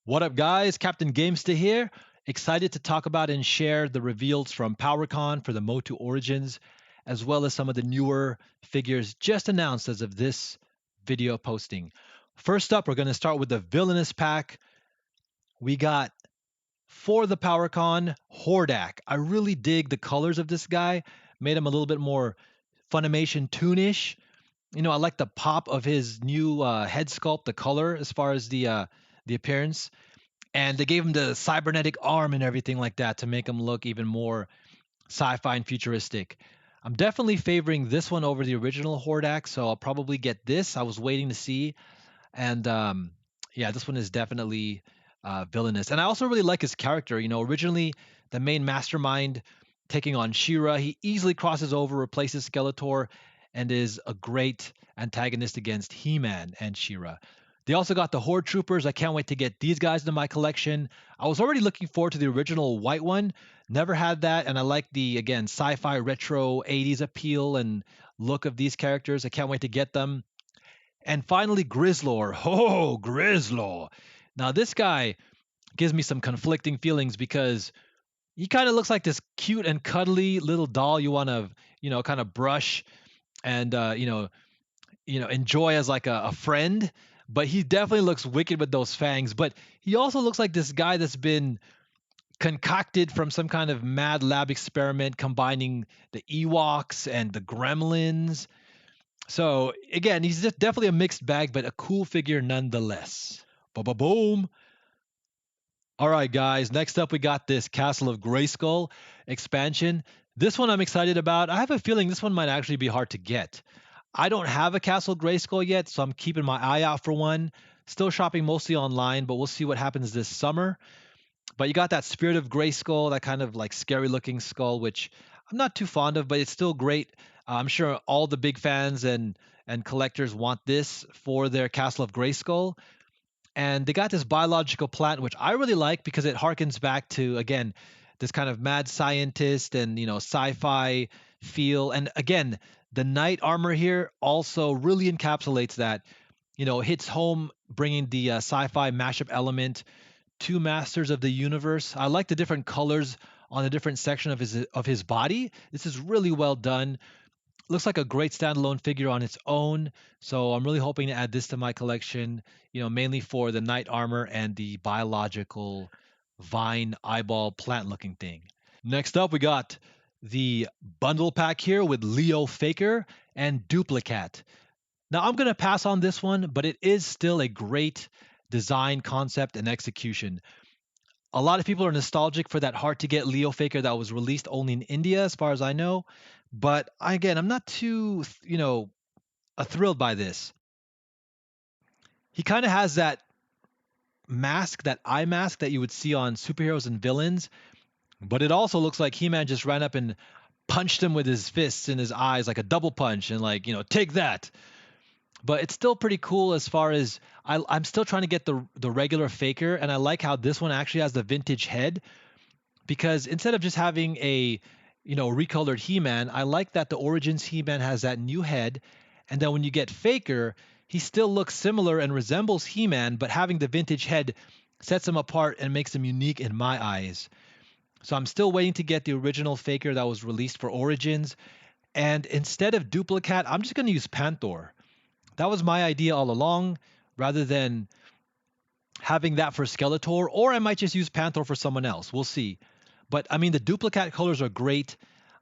What up, guys? Captain Gamester here. Excited to talk about and share the reveals from PowerCon for the MOTU Origins, as well as some of the newer figures just announced as of this video posting. First up, we're going to start with the Villainous Pack. We got, for the PowerCon, Hordak. I really dig the colors of this guy. Made him a little bit more Funimation toonish. You know, I like the pop of his new head sculpt, the color as far as the appearance. And they gave him the cybernetic arm and everything like that to make him look even more sci-fi and futuristic. I'm definitely favoring this one over the original Hordak, so I'll probably get this. I was waiting to see. And yeah, this one is definitely villainous. And I also really like his character. You know, originally the main mastermind taking on She-Ra, he easily crosses over, replaces Skeletor, and is a great antagonist against He-Man and She-Ra. They also got the Horde Troopers. I can't wait to get these guys into my collection. I was already looking forward to the original white one. Never had that, and I like the, again, sci-fi retro 80s appeal and look of these characters. I can't wait to get them. And finally, Grizzlor. Oh, Grizzlor. Now, this guy gives me some conflicting feelings because he kind of looks like this cute and cuddly little doll you want to, kind of brush and, enjoy as like a friend. But he definitely looks wicked with those fangs. But he also looks like this guy that's been concocted from some kind of mad lab experiment combining the Ewoks and the Gremlins. So again, he's just definitely a mixed bag, but a cool figure nonetheless. Ba-ba-boom. All right, guys. Next up, we got this Castle of Grayskull expansion. This one I'm excited about. I have a feeling this one might actually be hard to get. I don't have a Castle Grayskull yet, so I'm keeping my eye out for one. Still shopping mostly online, but we'll see what happens this summer. But you got that Spirit of Grayskull, that kind of like scary looking skull, which I'm not too fond of, but it's still great. I'm sure all the big fans and collectors want this for their Castle of Grayskull. And they got this biological plant, which I really like because it harkens back to, again, this kind of mad scientist and, sci-fi feel. And again, the knight armor here also really encapsulates that, hits home, bringing the sci-fi mashup element to Masters of the Universe. I like the different colors on the different section of his body. This is really well done. Looks like a great standalone figure on its own. So I'm really hoping to add this to my collection, mainly for the knight armor and the biological vine eyeball plant looking thing. Next up, we got the bundle pack here with Leo Faker and Duplicat. Now, I'm going to pass on this one, but it is still a great design, concept, and execution. A lot of people are nostalgic for that hard-to-get Leo Faker that was released only in India, as far as I know. But again, I'm not too, thrilled by this. He kind of has that mask, that eye mask that you would see on superheroes and villains. But it also looks like He-Man just ran up and punched him with his fists in his eyes, like a double punch, and like, take that. But it's still pretty cool as far as I'm still trying to get the regular Faker, and I like how this one actually has the vintage head, because instead of just having a recolored He-Man, I like that the Origins He-Man has that new head, and then when you get Faker, he still looks similar and resembles He-Man, but having the vintage head sets him apart and makes him unique in my eyes. So I'm still waiting to get the original Faker that was released for Origins, and instead of Duplicat, I'm just going to use Panther. That was my idea all along, rather than having that for Skeletor, or I might just use Panther for someone else. We'll see. But I mean, the Duplicat colors are great.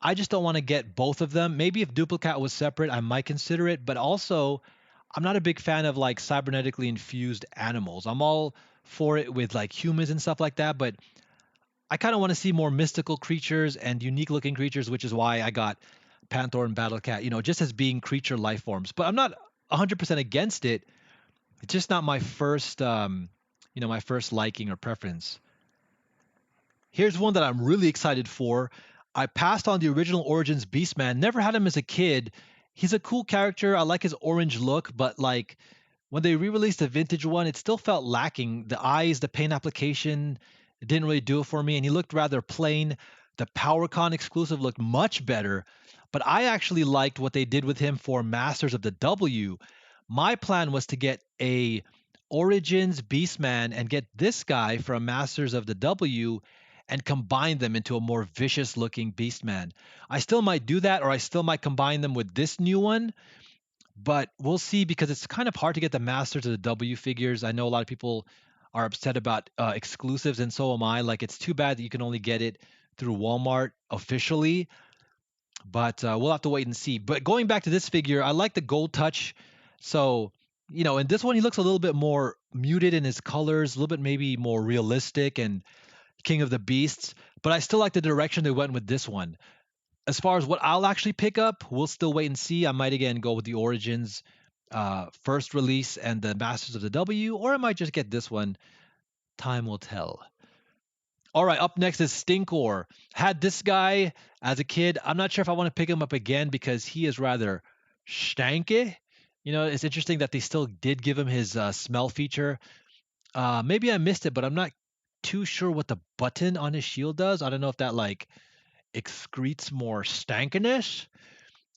I just don't want to get both of them. Maybe if Duplicat was separate, I might consider it. But also, I'm not a big fan of like cybernetically infused animals. I'm all for it with like humans and stuff like that. But I kind of want to see more mystical creatures and unique looking creatures, which is why I got Panther and Battlecat, just as being creature life forms. But I'm not 100% against it. It's just not my first, my first liking or preference. Here's one that I'm really excited for. I passed on the original Origins Beastman. Never had him as a kid. He's a cool character. I like his orange look, but like when they re-released the vintage one, it still felt lacking. The eyes, the paint application, it didn't really do it for me, and he looked rather plain. The PowerCon exclusive looked much better, but I actually liked what they did with him for Masters of the W. My plan was to get a Origins Beastman and get this guy from Masters of the W and combine them into a more vicious looking Beastman. I still might do that, or I still might combine them with this new one, but we'll see because it's kind of hard to get the Masters of the W figures. I know a lot of people are upset about exclusives, and so am I. Like, it's too bad that you can only get it through Walmart officially, but we'll have to wait and see. But going back to this figure, I like the gold touch. So, in this one, he looks a little bit more muted in his colors, a little bit maybe more realistic and King of the Beasts. But I still like the direction they went with this one. As far as what I'll actually pick up, we'll still wait and see. I might again go with the Origins first release and the Masters of the W, or I might just get this one. Time will tell. All right, up next is Stinkore. Had this guy as a kid. I'm not sure if I want to pick him up again because he is rather stanky. It's interesting that they still did give him his smell feature. Maybe I missed it, but I'm not too sure what the button on his shield does. I don't know if that like excretes more stankiness.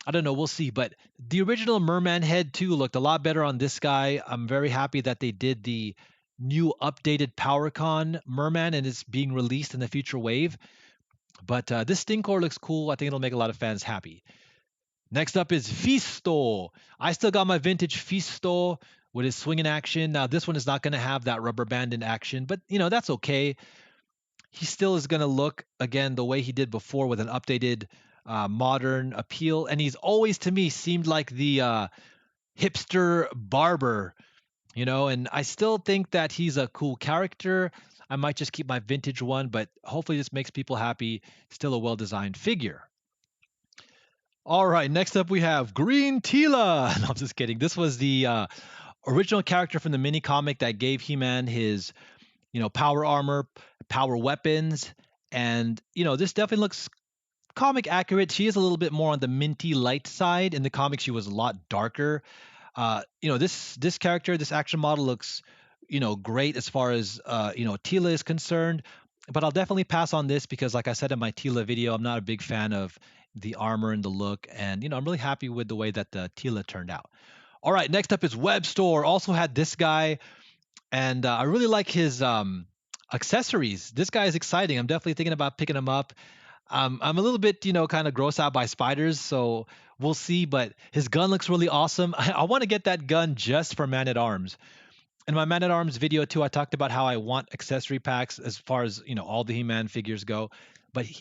I don't know. We'll see. But the original Merman head too looked a lot better on this guy. I'm very happy that they did the new updated PowerCon Merman and it's being released in the future wave. But this Stinkore looks cool. I think it'll make a lot of fans happy. Next up is Fisto. I still got my vintage Fisto with his swinging action. Now this one is not going to have that rubber band in action, but that's okay. He still is going to look again the way he did before with an updated modern appeal. And he's always to me seemed like the hipster barber. And I still think that he's a cool character. I might just keep my vintage one, but hopefully this makes people happy. Still a well-designed figure. All right, next up we have Green Tila. No, I'm just kidding. This was the original character from the mini comic that gave He-Man his, power armor, power weapons, and this definitely looks comic accurate. She is a little bit more on the minty light side. In the comic, she was a lot darker. This character, this action model looks, great as far as Tila is concerned. But I'll definitely pass on this because, like I said in my Tila video, I'm not a big fan of the armor and the look, and I'm really happy with the way that the Tila turned out. All right, next up is Webstore. Also had this guy, and I really like his accessories. This guy is exciting. I'm definitely thinking about picking him up. I'm a little bit, kind of grossed out by spiders, so we'll see. But his gun looks really awesome. I want to get that gun just for Man-at-Arms. In my Man-at-Arms video too, I talked about how I want accessory packs as far as all the He-Man figures go.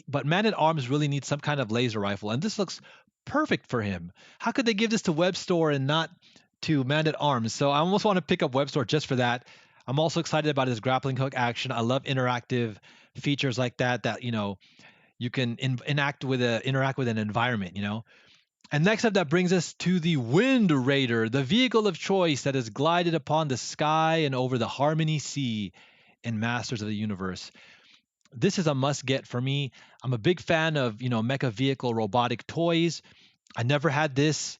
But Man-at-Arms really needs some kind of laser rifle, and this looks perfect for him. How could they give this to Webstore and not to Man-at-Arms? So I almost want to pick up Webstore just for that. I'm also excited about his grappling hook action. I love interactive features like that you can interact with an environment, And next up, that brings us to the Wind Raider, the vehicle of choice that has glided upon the sky and over the Harmony Sea in Masters of the Universe. This is a must-get for me. I'm a big fan of, mecha vehicle robotic toys. I never had this,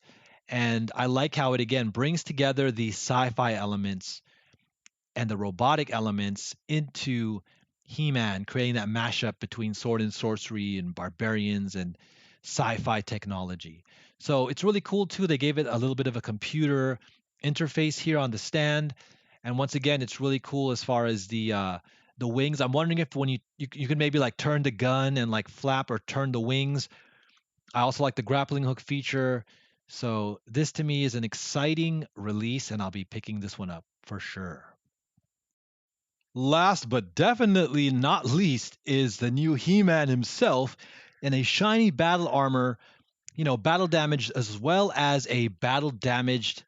and I like how it, again, brings together the sci-fi elements and the robotic elements into He-Man, creating that mashup between sword and sorcery and barbarians and sci-fi technology. So it's really cool too. They gave it a little bit of a computer interface here on the stand, and once again, it's really cool as far as the wings. I'm wondering if when you can maybe like turn the gun and like flap or turn the wings. I also like the grappling hook feature. So this to me is an exciting release, and I'll be picking this one up for sure. Last but definitely not least is the new He-Man himself in a shiny battle armor, battle damaged as well as a battle damaged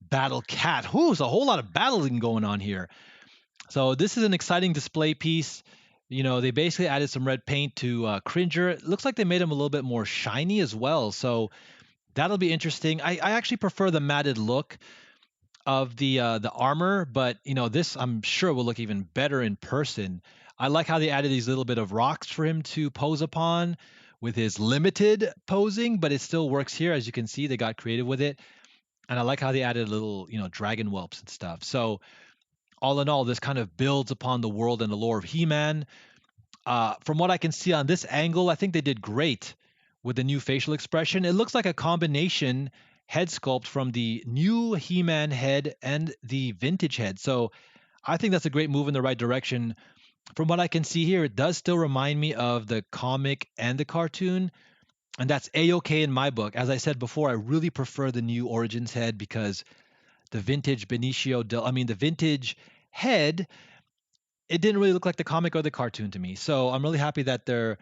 battle cat. Whoo, there's a whole lot of battling going on here. So this is an exciting display piece. They basically added some red paint to Cringer. It looks like they made him a little bit more shiny as well. So that'll be interesting. I actually prefer the matted look of the armor, but this I'm sure will look even better in person. I like how they added these little bit of rocks for him to pose upon with his limited posing, but it still works here. As you can see, they got creative with it, and I like how they added little dragon whelps and stuff. So all in all, this kind of builds upon the world and the lore of He-Man. From what I can see on this angle, I think they did great with the new facial expression. It looks like a combination head sculpt from the new He-Man head and the vintage head. So I think that's a great move in the right direction. From what I can see here, it does still remind me of the comic and the cartoon, and that's a-okay in my book. As I said before, I really prefer the new Origins head because the vintage the vintage head, it didn't really look like the comic or the cartoon to me. So I'm really happy that they're,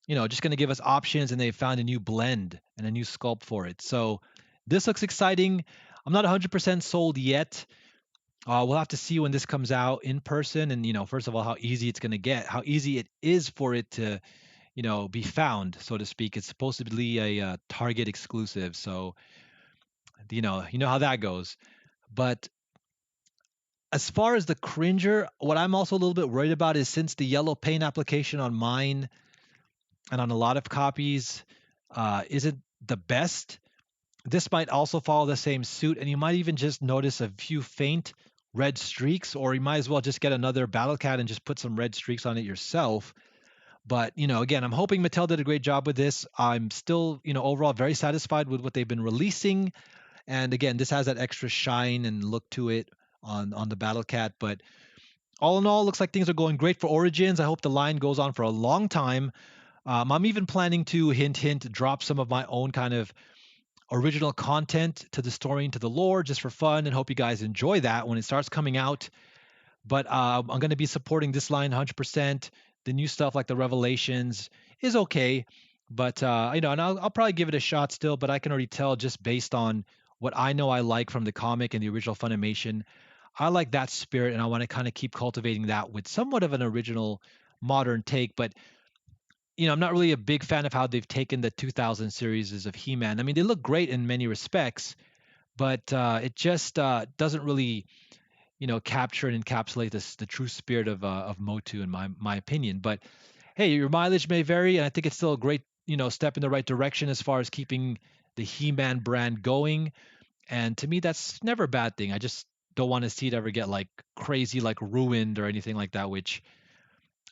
just going to give us options and they found a new blend and a new sculpt for it. So this looks exciting. I'm not 100% sold yet. We'll have to see when this comes out in person, and first of all, how easy it's going to get, how easy it is for it to, be found, so to speak. It's supposed to be a Target exclusive, so you know how that goes. But as far as the cringer, what I'm also a little bit worried about is since the yellow paint application on mine and on a lot of copies isn't the best, this might also follow the same suit, and you might even just notice a few faint red streaks, or you might as well just get another battle cat and just put some red streaks on it yourself. But again, I'm hoping Mattel did a great job with this. I'm still, overall very satisfied with what they've been releasing. And again, this has that extra shine and look to it on the battle cat. But all in all, looks like things are going great for Origins. I hope the line goes on for a long time. I'm even planning to hint drop some of my own kind of original content to the story and to the lore just for fun, and hope you guys enjoy that when it starts coming out. But I'm going to be supporting this line 100%. The new stuff like the Revelations is okay, but and I'll probably give it a shot still. But I can already tell just based on what I know I like from the comic and the original Funimation, I like that spirit, and I want to kind of keep cultivating that with somewhat of an original modern take. But I'm not really a big fan of how they've taken the 2000 series of He-Man. I mean, they look great in many respects, but it just doesn't really, capture and encapsulate the true spirit of MOTU in my opinion. But hey, your mileage may vary, and I think it's still a great, step in the right direction as far as keeping the He-Man brand going. And to me, that's never a bad thing. I just don't want to see it ever get like crazy, like ruined or anything like that, which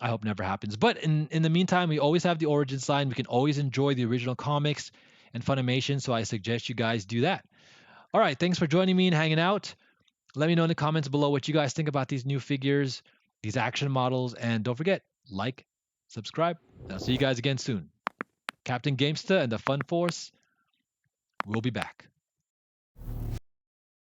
I hope never happens. But in the meantime, we always have the Origins line. We can always enjoy the original comics and Funimation, so I suggest you guys do that. All right, thanks for joining me and hanging out. Let me know in the comments below what you guys think about these new figures, these action models, and don't forget, like, subscribe, and I'll see you guys again soon. Captain Gamesta and the Fun Force will be back.